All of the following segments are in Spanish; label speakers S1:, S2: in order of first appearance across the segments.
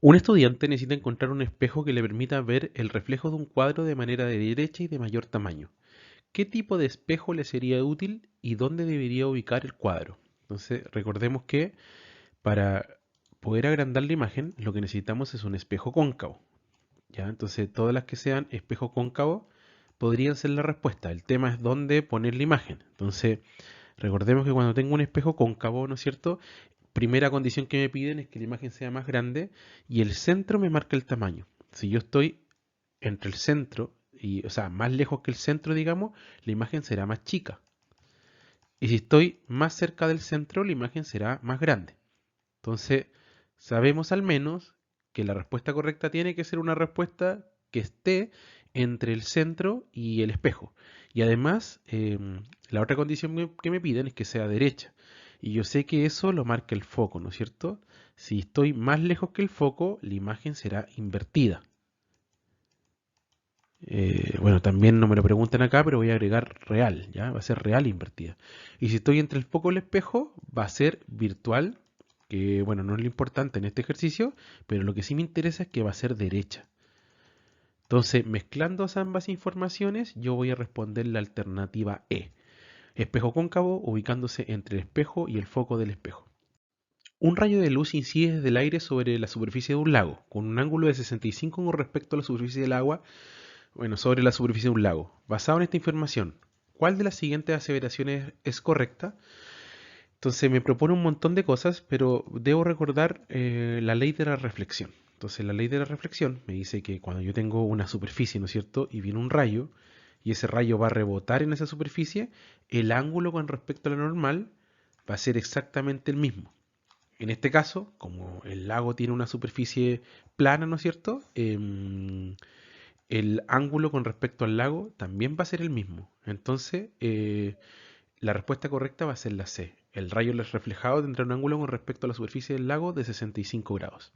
S1: Un estudiante necesita encontrar un espejo que le permita ver el reflejo de un cuadro de manera derecha y de mayor tamaño. ¿Qué tipo de espejo le sería útil y dónde debería ubicar el cuadro? Entonces, recordemos que para poder agrandar la imagen, lo que necesitamos es un espejo cóncavo. ¿Ya? Entonces, todas las que sean espejo cóncavo podrían ser la respuesta. El tema es dónde poner la imagen. Entonces, recordemos que cuando tengo un espejo cóncavo, ¿no es cierto? Primera condición que me piden es que la imagen sea más grande y el centro me marca el tamaño. Si yo estoy entre el centro y, o sea, más lejos que el centro, digamos, la imagen será más chica. Y si estoy más cerca del centro, la imagen será más grande. Entonces, sabemos al menos que la respuesta correcta tiene que ser una respuesta que esté entre el centro y el espejo. Y además, la otra condición que me piden es que sea derecha. Y yo sé que eso lo marca el foco, ¿no es cierto? Si estoy más lejos que el foco, la imagen será invertida. Bueno, también no me lo preguntan acá, pero voy a agregar real, ¿ya? Va a ser real invertida. Y si estoy entre el foco y el espejo, va a ser virtual, que bueno, no es lo importante en este ejercicio, pero lo que sí me interesa es que va a ser derecha. Entonces, mezclando ambas informaciones, yo voy a responder la alternativa E. Espejo cóncavo ubicándose entre el espejo y el foco del espejo. Un rayo de luz incide desde el aire sobre la superficie de un lago, con un ángulo de 65 con respecto a la superficie del agua. Bueno, sobre la superficie de un lago. Basado en esta información, ¿cuál de las siguientes aseveraciones es correcta? Entonces me propone un montón de cosas, pero debo recordar la ley de la reflexión. Entonces la ley de la reflexión me dice que cuando yo tengo una superficie, ¿no es cierto? Y viene un rayo, y ese rayo va a rebotar en esa superficie, el ángulo con respecto a la normal va a ser exactamente el mismo. En este caso, como el lago tiene una superficie plana, ¿no es cierto? El ángulo con respecto al lago también va a ser el mismo. Entonces, la respuesta correcta va a ser la C. El rayo reflejado tendrá un ángulo con respecto a la superficie del lago de 65 grados.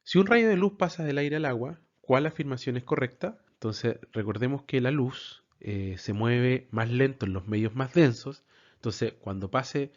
S1: Si un rayo de luz pasa del aire al agua, ¿cuál afirmación es correcta? Entonces, recordemos que la luz se mueve más lento en los medios más densos. Entonces, cuando pase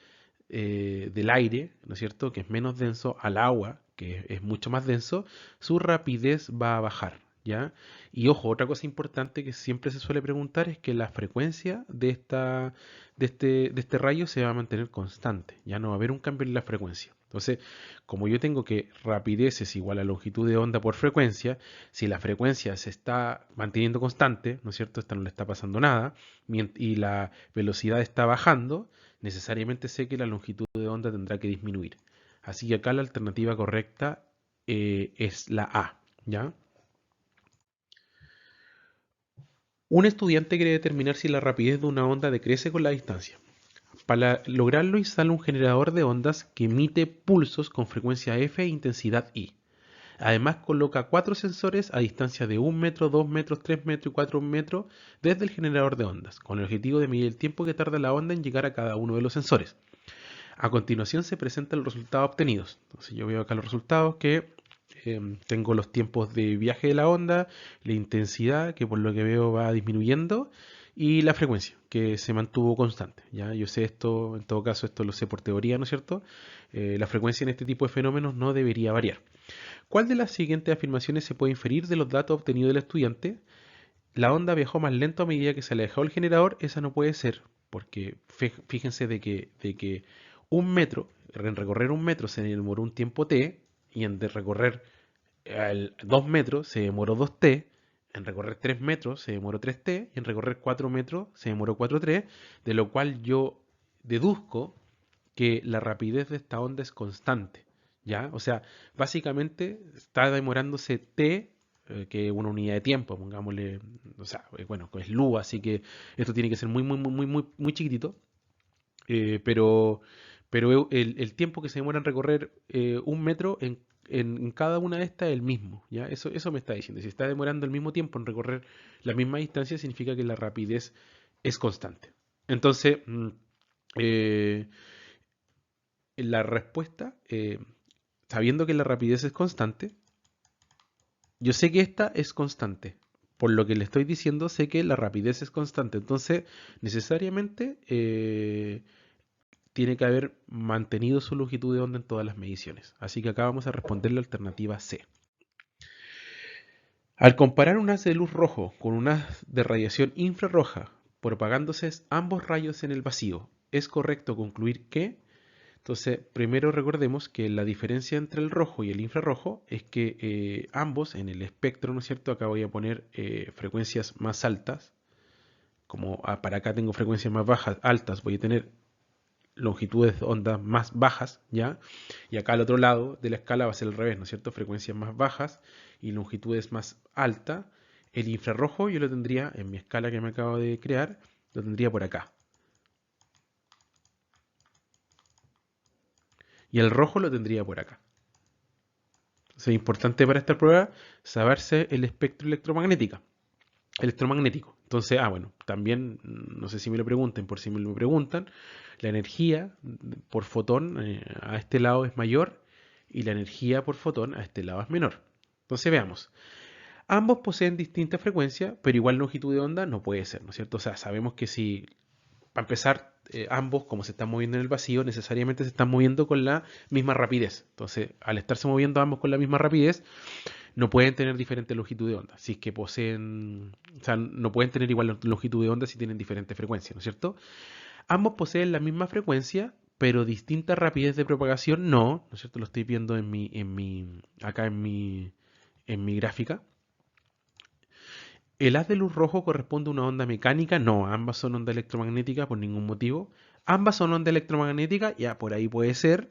S1: del aire, ¿no es cierto?, que es menos denso, al agua, que es mucho más denso, su rapidez va a bajar, ¿ya? Y ojo, otra cosa importante que siempre se suele preguntar es que la frecuencia de este rayo se va a mantener constante, ya no va a haber un cambio en la frecuencia. Entonces, como yo tengo que rapidez es igual a longitud de onda por frecuencia, si la frecuencia se está manteniendo constante, ¿no es cierto? Esta no le está pasando nada, y la velocidad está bajando, necesariamente sé que la longitud de onda tendrá que disminuir. Así que acá la alternativa correcta es la A, ¿ya? Un estudiante quiere determinar si la rapidez de una onda decrece con la distancia. Para lograrlo instala un generador de ondas que emite pulsos con frecuencia F e intensidad I. Además coloca 4 sensores a distancia de 1 metro, 2 metros, 3 metros y 4 metros desde el generador de ondas, con el objetivo de medir el tiempo que tarda la onda en llegar a cada uno de los sensores. A continuación se presentan los resultados obtenidos. Entonces yo veo acá los resultados que tengo los tiempos de viaje de la onda, la intensidad, que por lo que veo va disminuyendo, y la frecuencia, que se mantuvo constante. ¿Ya? Yo sé esto, en todo caso, esto lo sé por teoría, ¿no es cierto? La frecuencia en este tipo de fenómenos no debería variar. ¿Cuál de las siguientes afirmaciones se puede inferir de los datos obtenidos del estudiante? La onda viajó más lento a medida que se alejó el generador. Esa no puede ser, porque fíjense de que un metro, en recorrer un metro se demoró un tiempo t, y en de recorrer 2 metros se demoró 2t, en recorrer 3 metros se demoró 3t, y en recorrer 4 metros se demoró 4t, de lo cual yo deduzco que la rapidez de esta onda es constante, ¿ya? O sea, básicamente está demorándose t, que es una unidad de tiempo, pongámosle, o sea, bueno, es luz, así que esto tiene que ser muy, muy, muy, muy, muy, muy chiquitito, pero el tiempo que se demora en recorrer 1 metro en cada una de estas es el mismo, ¿ya? Eso me está diciendo. Si está demorando el mismo tiempo en recorrer la misma distancia, significa que la rapidez es constante. Entonces, eh, la respuesta, sabiendo que la rapidez es constante, yo sé que esta es constante. Por lo que le estoy diciendo, sé que la rapidez es constante. Entonces, necesariamente tiene que haber mantenido su longitud de onda en todas las mediciones. Así que acá vamos a responder la alternativa C. Al comparar un haz de luz rojo con un haz de radiación infrarroja, propagándose ambos rayos en el vacío, ¿es correcto concluir que? Entonces, primero recordemos que la diferencia entre el rojo y el infrarrojo es que ambos en el espectro, ¿no es cierto? Acá voy a poner frecuencias más altas, como para acá tengo frecuencias más bajas, altas, voy a tener longitudes de onda más bajas, ¿ya? Y acá al otro lado de la escala va a ser al revés, ¿no es cierto? Frecuencias más bajas y longitudes más altas. El infrarrojo yo lo tendría en mi escala que me acabo de crear, lo tendría por acá. Y el rojo lo tendría por acá. Entonces es importante para esta prueba saberse el espectro electromagnético. Entonces, bueno, también, no sé si me lo pregunten, por si me lo preguntan, la energía por fotón a este lado es mayor y la energía por fotón a este lado es menor. Entonces veamos. Ambos poseen distinta frecuencia, pero igual longitud de onda no puede ser, ¿no es cierto? O sea, sabemos que si, para empezar, ambos, como se están moviendo en el vacío, necesariamente se están moviendo con la misma rapidez. Entonces, al estarse moviendo ambos con la misma rapidez, no pueden tener diferente longitud de onda. Si es que poseen, o sea, no pueden tener igual longitud de onda si tienen diferente frecuencia, ¿no es cierto? Ambos poseen la misma frecuencia, pero distinta rapidez de propagación no, ¿no es cierto? Lo estoy viendo acá en mi gráfica. ¿El haz de luz rojo corresponde a una onda mecánica? No, ambas son onda electromagnética por ningún motivo. Ambas son onda electromagnética, ya por ahí puede ser.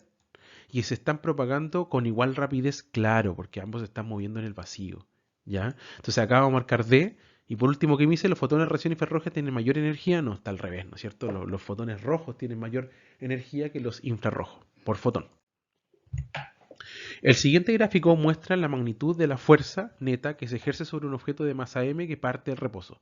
S1: Y se están propagando con igual rapidez, claro, porque ambos se están moviendo en el vacío. ¿Ya? Entonces acá vamos a marcar D. Y por último, ¿qué me dice? ¿Los fotones de radiación infrarroja tienen mayor energía? No, está al revés, ¿no es cierto? Los fotones rojos tienen mayor energía que los infrarrojos, por fotón. El siguiente gráfico muestra la magnitud de la fuerza neta que se ejerce sobre un objeto de masa m que parte del reposo.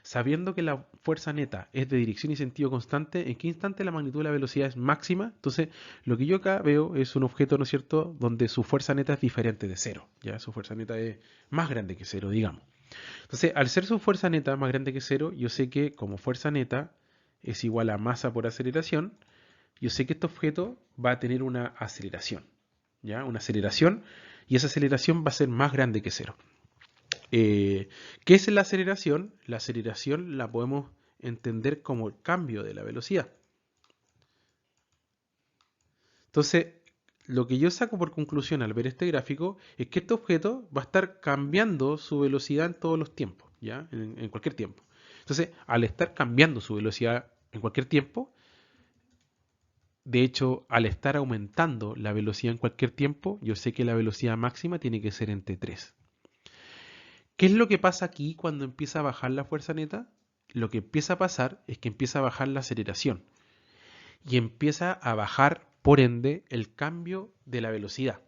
S1: Sabiendo que la fuerza neta es de dirección y sentido constante, ¿en qué instante la magnitud de la velocidad es máxima? Entonces, lo que yo acá veo es un objeto, ¿no es cierto?, donde su fuerza neta es diferente de cero, ¿ya? Su fuerza neta es más grande que cero, digamos. Entonces, al ser su fuerza neta más grande que cero, yo sé que como fuerza neta es igual a masa por aceleración, yo sé que este objeto va a tener una aceleración, ¿ya? Una aceleración, y esa aceleración va a ser más grande que cero. ¿Qué es la aceleración? La aceleración la podemos entender como el cambio de la velocidad. Entonces, lo que yo saco por conclusión al ver este gráfico es que este objeto va a estar cambiando su velocidad en todos los tiempos, ¿ya? En cualquier tiempo. Entonces, al estar cambiando su velocidad en cualquier tiempo, de hecho, al estar aumentando la velocidad en cualquier tiempo, yo sé que la velocidad máxima tiene que ser entre 3. ¿Qué es lo que pasa aquí cuando empieza a bajar la fuerza neta? Lo que empieza a pasar es que empieza a bajar la aceleración y empieza a bajar, por ende, el cambio de la velocidad.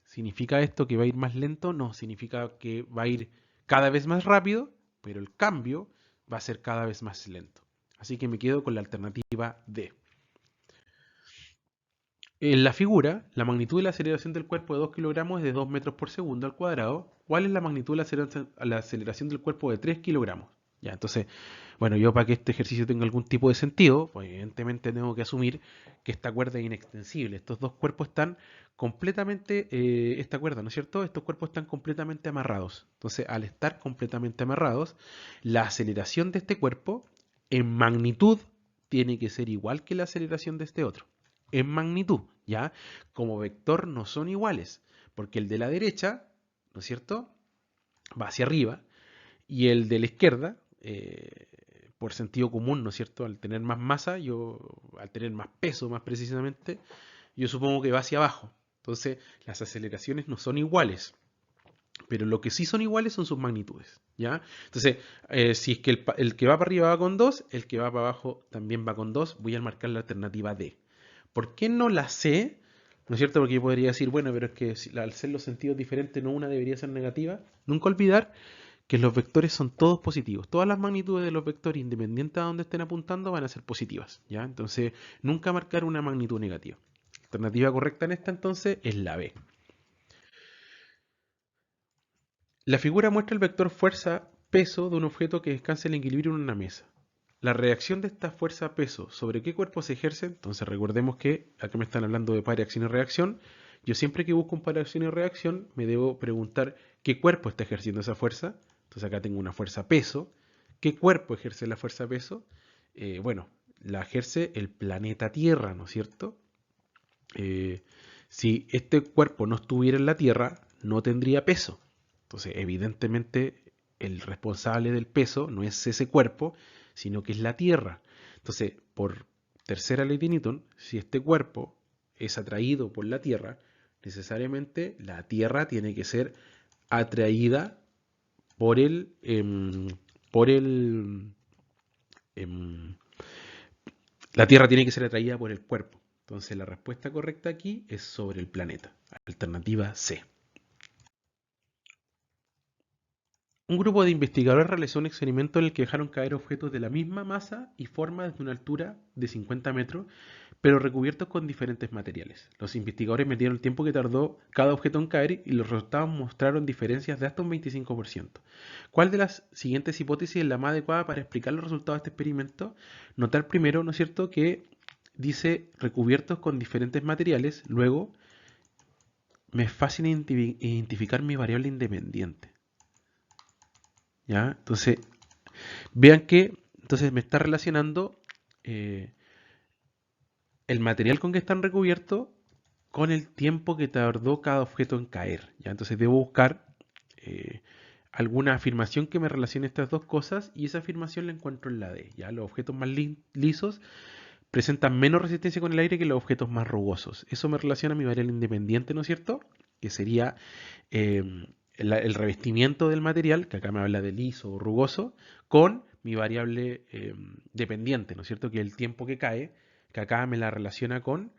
S1: ¿Significa esto que va a ir más lento? No, significa que va a ir cada vez más rápido, pero el cambio va a ser cada vez más lento. Así que me quedo con la alternativa D. En la figura, la magnitud de la aceleración del cuerpo de 2 kilogramos es de 2 metros por segundo al cuadrado. ¿Cuál es la magnitud de la aceleración del cuerpo de 3 kilogramos? Ya, entonces, bueno, yo para que este ejercicio tenga algún tipo de sentido, pues evidentemente tengo que asumir que esta cuerda es inextensible. Estos dos cuerpos están completamente, esta cuerda, ¿no es cierto? Estos cuerpos están completamente amarrados. Entonces, al estar completamente amarrados, la aceleración de este cuerpo en magnitud tiene que ser igual que la aceleración de este otro en magnitud, ¿ya? Como vector no son iguales, porque el de la derecha, ¿no es cierto?, va hacia arriba, y el de la izquierda, por sentido común, ¿no es cierto?, al tener más masa, al tener más peso más precisamente, yo supongo que va hacia abajo. Entonces, las aceleraciones no son iguales, pero lo que sí son iguales son sus magnitudes, ¿ya? Entonces, si es que el que va para arriba va con 2, el que va para abajo también va con 2, voy a marcar la alternativa D. ¿Por qué no la sé? ¿No es cierto? Porque yo podría decir, bueno, pero es que al ser los sentidos diferentes, no una debería ser negativa. Nunca olvidar que los vectores son todos positivos. Todas las magnitudes de los vectores, independientes a donde estén apuntando, van a ser positivas, ¿ya? Entonces, nunca marcar una magnitud negativa. La alternativa correcta en esta, entonces, es la B. La figura muestra el vector fuerza-peso de un objeto que descansa en equilibrio en una mesa. La reacción de esta fuerza-peso sobre qué cuerpo se ejerce, entonces recordemos que acá me están hablando de par de acción y reacción. Yo siempre que busco un par de acción y reacción me debo preguntar qué cuerpo está ejerciendo esa fuerza. Entonces acá tengo una fuerza-peso. ¿Qué cuerpo ejerce la fuerza-peso? Bueno, la ejerce el planeta Tierra, ¿no es cierto? Eh, si este cuerpo no estuviera en la Tierra, no tendría peso. Entonces, evidentemente, el responsable del peso no es ese cuerpo, sino que es la Tierra. Entonces, por tercera ley de Newton, si este cuerpo es atraído por la Tierra, necesariamente la Tierra tiene que ser atraída por por el, em, la Tierra tiene que ser atraída por el cuerpo. Entonces la respuesta correcta aquí es sobre el planeta. Alternativa C. Un grupo de investigadores realizó un experimento en el que dejaron caer objetos de la misma masa y forma desde una altura de 50 metros, pero recubiertos con diferentes materiales. Los investigadores medieron el tiempo que tardó cada objeto en caer y los resultados mostraron diferencias de hasta un 25%. ¿Cuál de las siguientes hipótesis es la más adecuada para explicar los resultados de este experimento? Notar primero, ¿no es cierto?, que dice recubiertos con diferentes materiales, luego me es fácil identificar mi variable independiente. ¿Ya? Entonces, vean que entonces me está relacionando eh, el material con que están recubiertos con el tiempo que tardó cada objeto en caer. ¿Ya? Entonces debo buscar eh, alguna afirmación que me relacione estas dos cosas y esa afirmación la encuentro en la D. ¿Ya? Los objetos más lisos presentan menos resistencia con el aire que los objetos más rugosos. Eso me relaciona a mi variable independiente, ¿no es cierto? Que sería el revestimiento del material, que acá me habla de liso o rugoso, con mi variable dependiente, ¿no es cierto? Que es el tiempo que cae, que acá me la relaciona con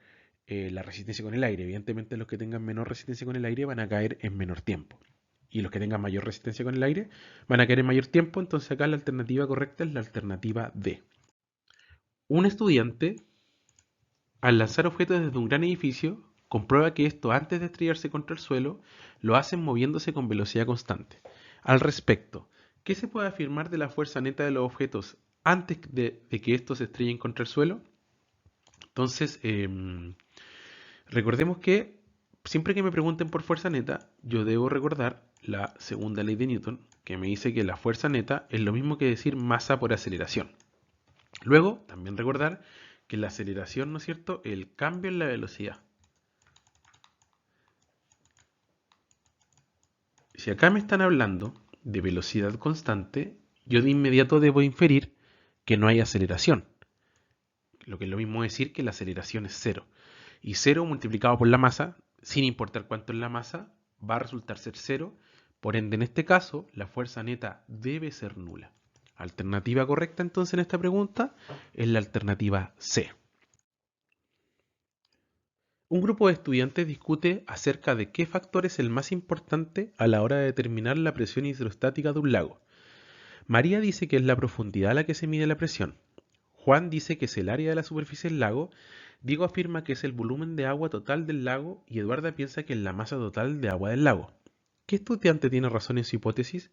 S1: la resistencia con el aire. Evidentemente los que tengan menor resistencia con el aire van a caer en menor tiempo. Y los que tengan mayor resistencia con el aire van a caer en mayor tiempo, entonces acá la alternativa correcta es la alternativa D. Un estudiante, al lanzar objetos desde un gran edificio, comprueba que esto, antes de estrellarse contra el suelo, lo hacen moviéndose con velocidad constante. Al respecto, ¿qué se puede afirmar de la fuerza neta de los objetos antes de que estos se estrellen contra el suelo? Entonces, recordemos que siempre que me pregunten por fuerza neta, yo debo recordar la segunda ley de Newton, que me dice que la fuerza neta es lo mismo que decir masa por aceleración. Luego, también recordar que la aceleración, ¿no es cierto?, el cambio en la velocidad. Si acá me están hablando de velocidad constante, yo de inmediato debo inferir que no hay aceleración. Lo que es lo mismo decir que la aceleración es cero. Y cero multiplicado por la masa, sin importar cuánto es la masa, va a resultar ser cero. Por ende, en este caso, la fuerza neta debe ser nula. Alternativa correcta entonces en esta pregunta es la alternativa C. Un grupo de estudiantes discute acerca de qué factor es el más importante a la hora de determinar la presión hidrostática de un lago. María dice que es la profundidad a la que se mide la presión. Juan dice que es el área de la superficie del lago. Diego afirma que es el volumen de agua total del lago y Eduarda piensa que es la masa total de agua del lago. ¿Qué estudiante tiene razón en su hipótesis?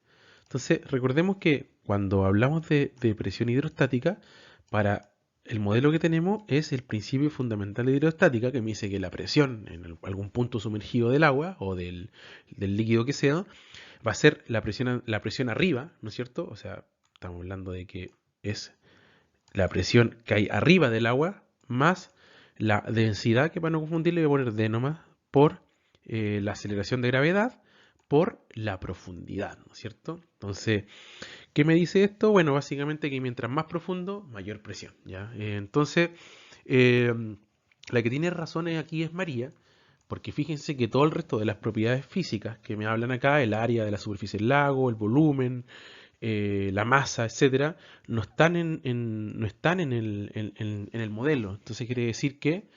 S1: Entonces, recordemos que cuando hablamos de presión hidrostática, para el modelo que tenemos es el principio fundamental de hidrostática, que me dice que la presión en algún punto sumergido del agua o del líquido que sea, va a ser la presión arriba, ¿no es cierto? O sea, estamos hablando de que es la presión que hay arriba del agua más la densidad, que para no confundirle voy a poner D nomás, por la aceleración de gravedad por la profundidad, ¿no es cierto? Entonces, ¿qué me dice esto? Bueno, básicamente que mientras más profundo, mayor presión, ¿ya? Entonces, eh, la que tiene razones aquí es María, porque fíjense que todo el resto de las propiedades físicas que me hablan acá, el área de la superficie del lago, el volumen, la masa, etcétera, no están no están en el modelo. Entonces quiere decir que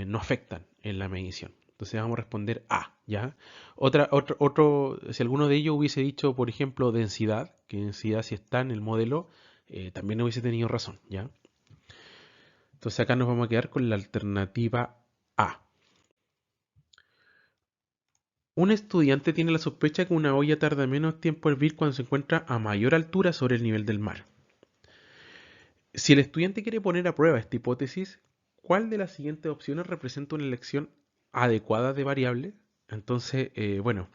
S1: no afectan en la medición. Entonces vamos a responder A, ¿ya? Si alguno de ellos hubiese dicho, por ejemplo, densidad, que densidad si está en el modelo, también hubiese tenido razón, ¿ya? Entonces acá nos vamos a quedar con la alternativa A. Un estudiante tiene la sospecha que una olla tarda menos tiempo en hervir cuando se encuentra a mayor altura sobre el nivel del mar. Si el estudiante quiere poner a prueba esta hipótesis, ¿cuál de las siguientes opciones representa una elección adecuada de variable? Entonces, bueno,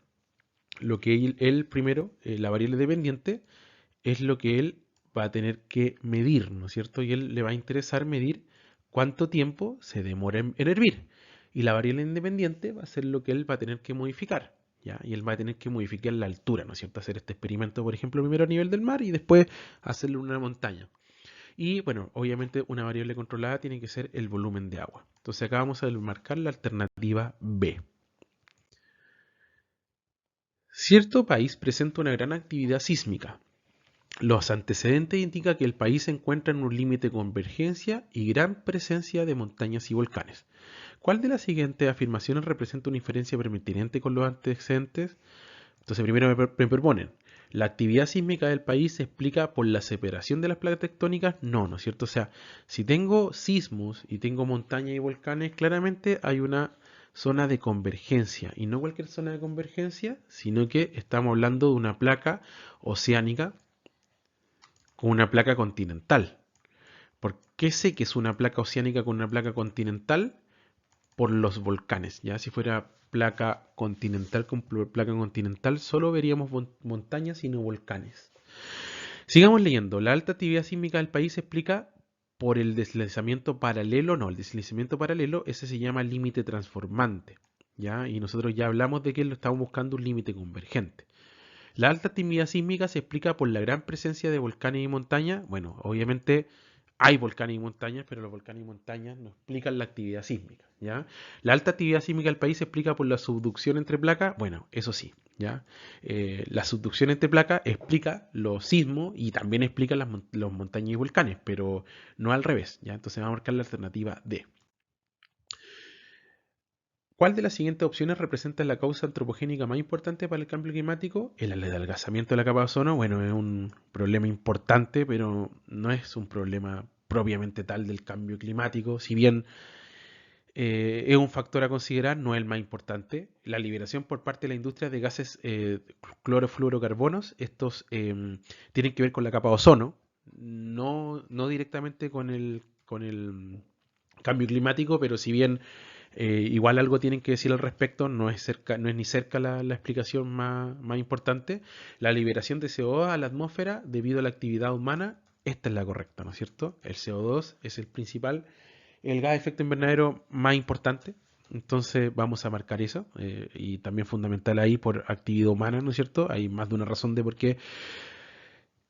S1: lo que él primero, la variable dependiente, es lo que él va a tener que medir, ¿no es cierto? Y él le va a interesar medir cuánto tiempo se demora en hervir. Y la variable independiente va a ser lo que él va a tener que modificar, ¿ya? Y él va a tener que modificar la altura, ¿no es cierto? Hacer este experimento, por ejemplo, primero a nivel del mar y después hacerlo en una montaña. Y bueno, obviamente una variable controlada tiene que ser el volumen de agua. Entonces acá vamos a marcar la alternativa B. Cierto país presenta una gran actividad sísmica. Los antecedentes indican que el país se encuentra en un límite de convergencia y gran presencia de montañas y volcanes. ¿Cuál de las siguientes afirmaciones representa una inferencia pertinente con los antecedentes? Entonces primero me proponen, ¿la actividad sísmica del país se explica por la separación de las placas tectónicas? No, ¿no es cierto? O sea, si tengo sismos y tengo montañas y volcanes, claramente hay una zona de convergencia. Y no cualquier zona de convergencia, sino que estamos hablando de una placa oceánica con una placa continental. ¿Por qué sé que es una placa oceánica con una placa continental? Por los volcanes. Ya si fuera placa continental con placa continental, solo veríamos montañas y no volcanes. Sigamos leyendo. La alta actividad sísmica del país se explica por el deslizamiento paralelo. No, el deslizamiento paralelo, ese se llama límite transformante. ¿Ya? Y nosotros ya hablamos de que lo estamos buscando un límite convergente. La alta actividad sísmica se explica por la gran presencia de volcanes y montañas. Bueno, obviamente hay volcanes y montañas, pero los volcanes y montañas no explican la actividad sísmica, ¿ya? La alta actividad sísmica del país se explica por la subducción entre placas. Bueno, eso sí, ¿ya? La subducción entre placas explica los sismos y también explica los montañas y volcanes, pero no al revés, ¿ya? Entonces vamos a marcar la alternativa D. ¿Cuál de las siguientes opciones representa la causa antropogénica más importante para el cambio climático? El adelgazamiento de la capa de ozono. Bueno, es un problema importante, pero no es un problema propiamente tal del cambio climático. Si bien es un factor a considerar, no es el más importante. La liberación por parte de la industria de gases clorofluorocarbonos, estos tienen que ver con la capa de ozono, no directamente con el cambio climático, pero si bien igual algo tienen que decir al respecto, no es ni cerca la explicación más importante. La liberación de CO2 a la atmósfera debido a la actividad humana, esta es la correcta, ¿no es cierto? El CO2 es el gas de efecto invernadero más importante. Entonces vamos a marcar eso y también fundamental ahí por actividad humana, ¿no es cierto? Hay más de una razón de por qué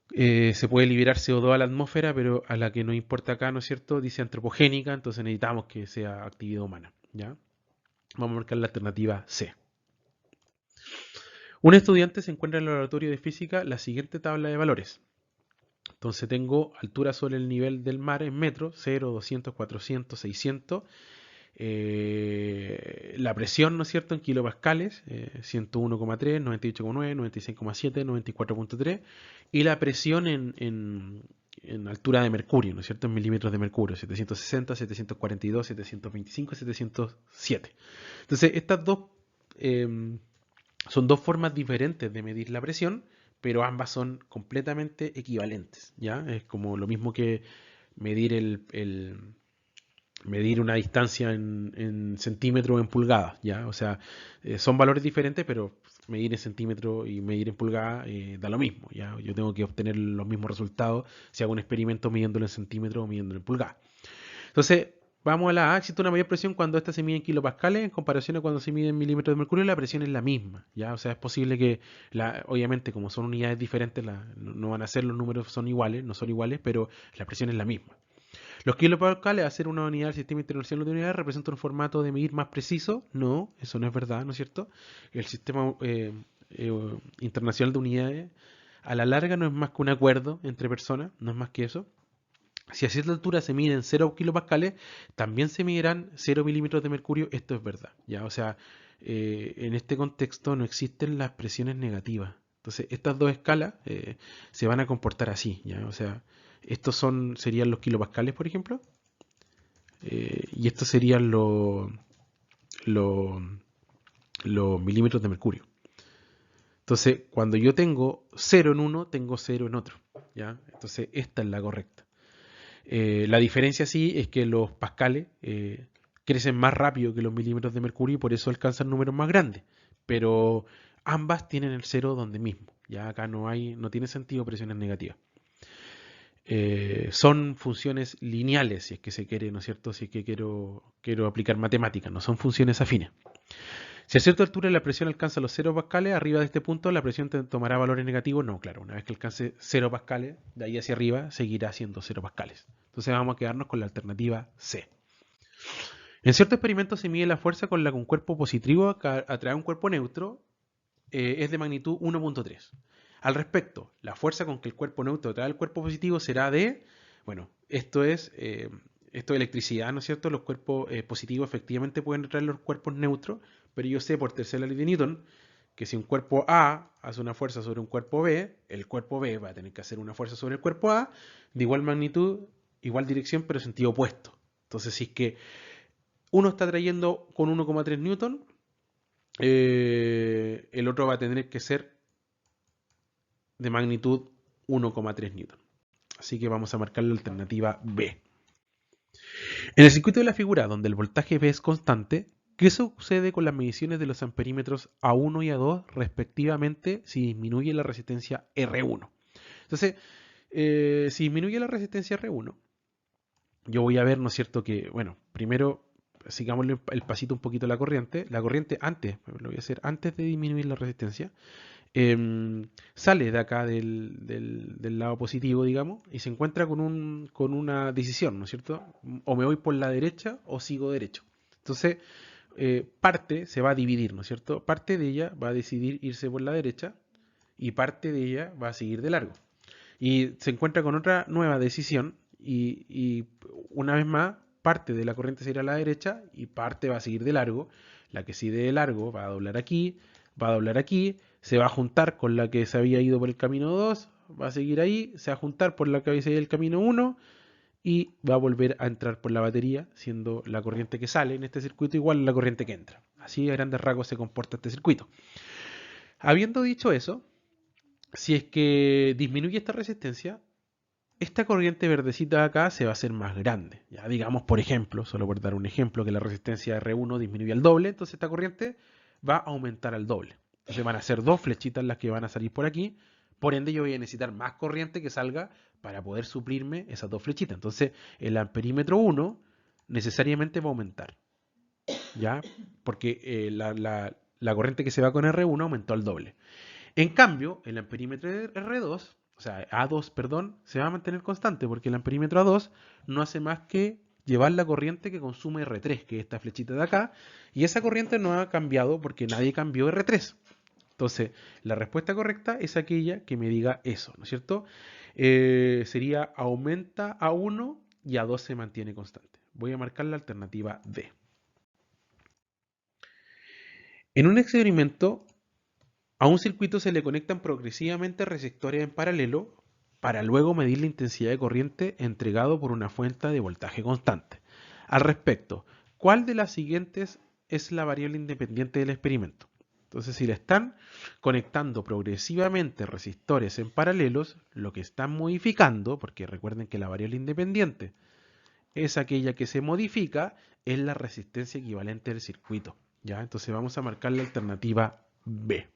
S1: se puede liberar CO2 a la atmósfera, pero a la que nos importa acá, ¿no es cierto? Dice antropogénica, entonces necesitamos que sea actividad humana, ¿ya? Vamos a marcar la alternativa C. Un estudiante se encuentra en el laboratorio de física la siguiente tabla de valores. Entonces tengo altura sobre el nivel del mar en metros, 0, 200, 400, 600. La presión, ¿no es cierto?, en kilopascales, 101,3, 98,9, 96,7, 94,3. Y la presión en altura de mercurio, ¿no es cierto?, en milímetros de mercurio, 760, 742, 725, 707. Entonces, estas dos son dos formas diferentes de medir la presión, pero ambas son completamente equivalentes, ¿ya? Es como lo mismo que medir medir una distancia en centímetros o en pulgadas, ¿ya? O sea, son valores diferentes, pero medir en centímetros y medir en pulgadas da lo mismo, ¿ya? Yo tengo que obtener los mismos resultados si hago un experimento midiéndolo en centímetros o midiéndolo en pulgadas. Entonces, vamos a la A, existe una mayor presión cuando esta se mide en kilopascales en comparación a cuando se mide en milímetros de mercurio, la presión es la misma, ¿ya? O sea, es posible que, obviamente, como son unidades diferentes, no van a ser los números son iguales, no son iguales, pero la presión es la misma. Los kilopascales, al ser una unidad del sistema internacional de unidades, representan un formato de medir más preciso. No, eso no es verdad, ¿no es cierto? El sistema internacional de unidades, a la larga, no es más que un acuerdo entre personas, no es más que eso. Si a cierta altura se miden 0 kilopascales, también se medirán 0 milímetros de mercurio. Esto es verdad, ¿ya? O sea, en este contexto no existen las presiones negativas. Entonces, estas dos escalas se van a comportar así, ¿ya? O sea, serían los kilopascales, por ejemplo, y estos serían lo- los milímetros de mercurio. Entonces, cuando yo tengo 0 en uno, tengo 0 en otro, ¿ya? Entonces, esta es la correcta. La diferencia sí es que los pascales crecen más rápido que los milímetros de mercurio y por eso alcanzan números más grandes. Pero ambas tienen el cero donde mismo. Ya acá no tiene sentido presiones negativas. Son funciones lineales, si es que se quiere, ¿no es cierto? Si es que quiero aplicar matemáticas, no son funciones afines. Si a cierta altura la presión alcanza los 0 pascales, arriba de este punto la presión tomará valores negativos. No, claro, una vez que alcance 0 pascales, de ahí hacia arriba seguirá siendo 0 pascales. Entonces vamos a quedarnos con la alternativa C. En cierto experimento se mide la fuerza con la que un cuerpo positivo atrae a un cuerpo neutro es de magnitud 1.3. Al respecto, la fuerza con que el cuerpo neutro atrae al cuerpo positivo será de, bueno, esto es electricidad, ¿no es cierto? Los cuerpos positivos efectivamente pueden atraer los cuerpos neutros, pero yo sé por tercera ley de Newton que si un cuerpo A hace una fuerza sobre un cuerpo B, el cuerpo B va a tener que hacer una fuerza sobre el cuerpo A de igual magnitud, igual dirección, pero sentido opuesto. Entonces, si es que uno está trayendo con 1,3 newton, el otro va a tener que ser de magnitud 1,3 newton. Así que vamos a marcar la alternativa B. En el circuito de la figura, donde el voltaje V es constante, ¿qué sucede con las mediciones de los amperímetros A1 y A2 respectivamente si disminuye la resistencia R1? Entonces, si disminuye la resistencia R1, yo voy a ver, ¿no es cierto?, que, bueno, primero sigamos el pasito un poquito a la corriente. La corriente antes, lo voy a hacer antes de disminuir la resistencia, sale de acá del lado positivo, digamos, y se encuentra con una decisión, ¿no es cierto? O me voy por la derecha o sigo derecho. Entonces, parte se va a dividir, ¿no es cierto? Parte de ella va a decidir irse por la derecha y parte de ella va a seguir de largo. Y se encuentra con otra nueva decisión y una vez más parte de la corriente se irá a la derecha y parte va a seguir de largo. La que sigue de largo va a doblar aquí, va a doblar aquí, se va a juntar con la que se había ido por el camino 2, va a seguir ahí, se va a juntar por la que había seguido el camino 1 y va a volver a entrar por la batería, siendo la corriente que sale en este circuito igual a la corriente que entra. Así a grandes rasgos se comporta este circuito. Habiendo dicho eso, si es que disminuye esta resistencia, esta corriente verdecita de acá se va a hacer más grande. Ya digamos, por ejemplo, solo por dar un ejemplo, que la resistencia R1 disminuye al doble, entonces esta corriente va a aumentar al doble. Entonces van a ser dos flechitas las que van a salir por aquí. Por ende, yo voy a necesitar más corriente que salga para poder suplirme esas dos flechitas. Entonces, el amperímetro 1 necesariamente va a aumentar. ¿Ya? Porque la corriente que se va con R1 aumentó al doble. En cambio, el amperímetro R2, o sea, A2, perdón, se va a mantener constante porque el amperímetro A2 no hace más que llevar la corriente que consume R3, que es esta flechita de acá, y esa corriente no ha cambiado porque nadie cambió R3. Entonces, la respuesta correcta es aquella que me diga eso, ¿no es cierto? Sería aumenta A1 y A2 se mantiene constante. Voy a marcar la alternativa D. En un experimento, a un circuito se le conectan progresivamente resistores en paralelo para luego medir la intensidad de corriente entregado por una fuente de voltaje constante. Al respecto, ¿cuál de las siguientes es la variable independiente del experimento? Entonces, si le están conectando progresivamente resistores en paralelos, lo que están modificando, porque recuerden que la variable independiente es aquella que se modifica, es la resistencia equivalente del circuito. ¿Ya? Entonces vamos a marcar la alternativa B.